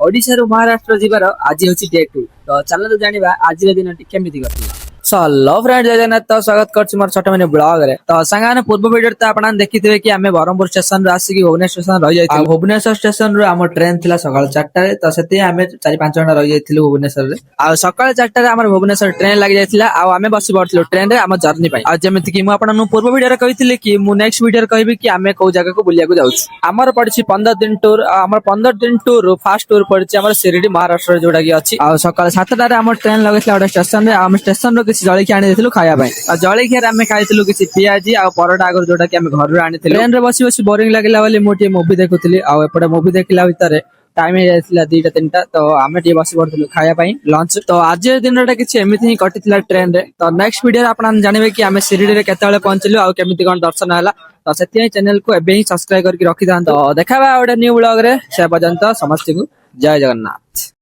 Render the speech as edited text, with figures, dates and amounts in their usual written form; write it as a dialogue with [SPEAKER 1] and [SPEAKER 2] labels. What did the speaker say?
[SPEAKER 1] ओडिशा रु महाराष्ट्र जीवार आज हूँ डे 2 तो चलो जानिबा आज दिन केमिति कटिला। सो हेलो फ्रेंड जय जगन्नाथ तो स्वागत करछि मोर छोट मिनी ब्लॉग रे। तो संगाने पूर्व वीडियो तो आपन देखिथिबे कि हमें बरहमपुर स्टेशन रे आसी कि भुवनेश्वर स्टेशन रहि जाइथिलु। भुवनेश्वर स्टेशन रे हमर ट्रेन थिला सकाळ 4टा रे तो सेति हमें 4-5 घंटा रहि जाइथिलु भुवनेश्वर रे। आ सकाळ 4टा रे हमर भुवनेश्वर ट्रेन लागि जाइथिला आ हमें बसी पड़थिलु ट्रेन रे हमर जर्नी पई। आ जेमिति कि मु आपन पूर्व वीडियो रे कहिथिले कि मु नेक्स्ट वीडियो रे कहबी कि हमें को जगह को बुलिया को जाउछि। हमर पड़छि 15 दिन टूर हमर 15 दिन टूर फर्स्ट टूर पड़छि हमर शिरडी महाराष्ट्र जोडा कि अछि। आ सकाळ 7टा रे हमर ट्रेन लगैथिला ओडा स्टेशन रे हम स्टेशन रो किछि जळखि आनि देथिलु खाया भाई जलखिया आम खाई कि पियाजी आ परोटा आगर जोटा कि घर आनी ट्रेन रे बसी बसी बोरिंग लगे बोली मुझे मुवी देखुली आउे मुवी देखला भितर टाइम हो 2टा-3टा तो आम बसी पड़ू खायापाई लंच। तो आज दिन किसी एमती ही कटी ट्रेन रे। तो नेक्स्ट वीडियो आप जानवे कि आम शिरडी केत पहुंचलु आ केमी कौन दर्शन है तो से चैनल को एवं ही सब्सक्राइब करके रखी था। तो देखा गोटे न्यू ब्लॉग रे से पर्यंत समस्त को जय जगन्नाथ।